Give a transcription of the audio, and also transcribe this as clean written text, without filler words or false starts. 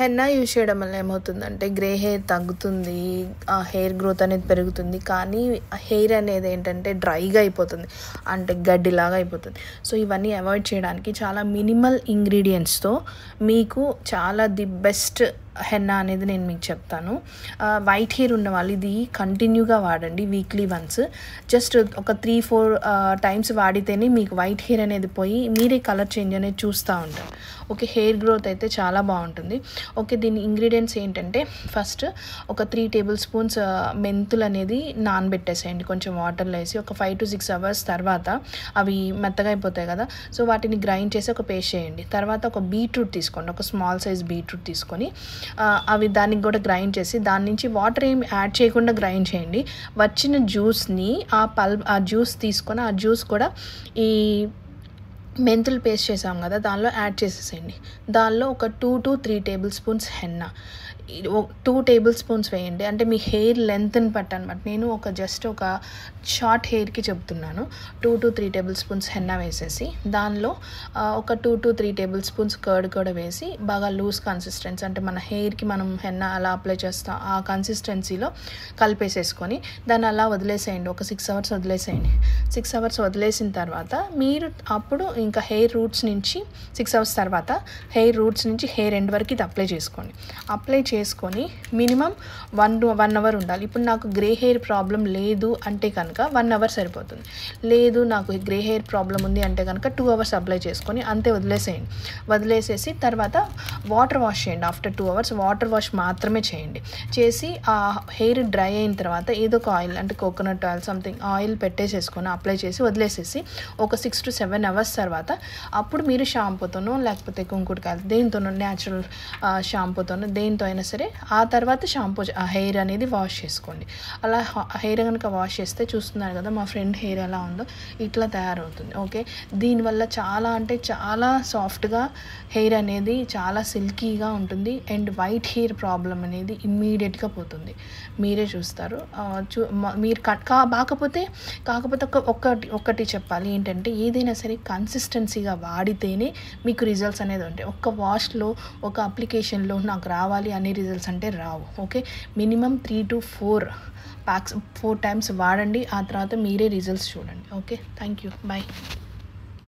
Henna use చేయడం వల్ల ఏమవుతుందంటే గ్రే హెయిర్ తగ్గుతుంది, ఆ హెయిర్ గ్రోత్ అనేది పెరుగుతుంది. కానీ హెయిర్ అనేది ఏంటంటే డ్రైగా అయిపోతుంది, అంటే గడ్డిలాగా అయిపోతుంది. సో ఇవన్నీ అవాయిడ్ చేయడానికి చాలా మినిమల్ ఇంగ్రీడియంట్స్తో మీకు చాలా ది బెస్ట్ హెన్నా అనేది నేను మీకు చెప్తాను. వైట్ హెయిర్ ఉన్న వాళ్ళు ఇది కంటిన్యూగా వాడండి, వీక్లీ వన్స్. జస్ట్ ఒక 3-4 టైమ్స్ వాడితేనే మీకు వైట్ హెయిర్ అనేది పోయి మీరే కలర్ చేంజ్ అనేది చూస్తూ ఉంటారు. ఓకే, హెయిర్ గ్రోత్ అయితే చాలా బాగుంటుంది. ఓకే, దీని ఇంగ్రీడియంట్స్ ఏంటంటే ఫస్ట్ ఒక 3 టేబుల్ స్పూన్స్ మెంతులు అనేది నానబెట్టేసేయండి కొంచెం వాటర్లో వేసి. ఒక 5 to 6 అవర్స్ తర్వాత అవి మెత్తగా అయిపోతాయి కదా, సో వాటిని గ్రైండ్ చేసి ఒక పేస్ట్ చేయండి. తర్వాత ఒక బీట్రూట్ తీసుకోండి, ఒక స్మాల్ సైజ్ బీట్రూట్ తీసుకొని అవి దానికి కూడా గ్రైండ్ చేసి దాని నుంచి వాటర్ ఏమి యాడ్ చేయకుండా గ్రైండ్ చేయండి. వచ్చిన జ్యూస్ని ఆ జ్యూస్ తీసుకొని ఆ జ్యూస్ కూడా ఈ మెంతులు పేస్ట్ చేసాం కదా దానిలో యాడ్ చేసేసేయండి. దానిలో ఒక 2 to 3 table spoons henna, 2 table spoons వేయండి. అంటే మీ హెయిర్ లెంత్ని బట్టి అనమాట, నేను జస్ట్ ఒక షార్ట్ హెయిర్కి చెప్తున్నాను. 2 to 3 టేబుల్ స్పూన్స్ హెన్నా వేసేసి దానిలో ఒక 2 to 3 టేబుల్ స్పూన్స్ కర్డ్ కూడా వేసి బాగా లూజ్ కన్సిస్టెన్సీ, అంటే మన హెయిర్కి మనం హెన్నా అలా అప్లై చేస్తాం ఆ కన్సిస్టెన్సీలో కలిపేసేసుకొని దాన్ని అలా వదిలేసేయండి. ఒక 6 అవర్స్ వదిలేసేయండి. 6 అవర్స్ వదిలేసిన తర్వాత మీరు అప్పుడు ఇంకా హెయిర్ రూట్స్ నుంచి 6 అవర్స్ తర్వాత హెయిర్ రూట్స్ నుంచి హెయిర్ ఎండ్ వరకు ఇది అప్లై చేసుకోండి. అప్లై చేసుకొని మినిమం 1 అవర్ ఉండాలి. ఇప్పుడు నాకు గ్రే హెయిర్ ప్రాబ్లం లేదు అంటే కనుక 1 అవర్ సరిపోతుంది. లేదు నాకు గ్రే హెయిర్ ప్రాబ్లం ఉంది అంటే కనుక 2 అవర్స్ అప్లై చేసుకొని అంతే వదిలేసేయండి. వదిలేసేసి తర్వాత వాటర్ వాష్ చేయండి. ఆఫ్టర్ 2 అవర్స్ వాటర్ వాష్ మాత్రమే చేయండి. చేసి ఆ హెయిర్ డ్రై అయిన తర్వాత ఏదో ఒక ఆయిల్, అంటే కోకోనట్ ఆయిల్ సంథింగ్ ఆయిల్ పెట్టేసేసుకొని అప్లై చేసి వదిలేసేసి ఒక 6 to 7 అవర్స్ తర్వాత అప్పుడు మీరు షాంపూతోనో లేకపోతే కుంకుడుకాయలు దేనితోనో న్యాచురల్ షాంపూతోనో దేనితో అయినా సరే ఆ తర్వాత హెయిర్ అనేది వాష్ చేసుకోండి. అలా హెయిర్ కనుక వాష్ చేస్తే చూస్తున్నారు కదా మా ఫ్రెండ్ హెయిర్ ఎలా ఉందో ఇట్లా తయారవుతుంది. ఓకే, దీనివల్ల చాలా అంటే చాలా సాఫ్ట్గా హెయిర్ అనేది చాలా సిల్కీగా ఉంటుంది అండ్ వైట్ హెయిర్ ప్రాబ్లం అనేది ఇమ్మీడియట్గా పోతుంది. మీరే చూస్తారు. మీరు కాకపోతే ఒక్కటి చెప్పాలి ఏంటంటే ఏదైనా సరే కన్సిస్టెన్సీగా వాడితేనే మీకు రిజల్ట్స్ అనేది ఉంటాయి. ఒక్క వాష్లో ఒక అప్లికేషన్లో నాకు రావాలి అనే రిజల్ట్స్ అంటే రావు. Okay, minimum 3 to 4 packs 4 times వాడండి. ఆ తర్వాత మీరే రిజల్ట్స్ చూడండి. Okay, thank you, bye.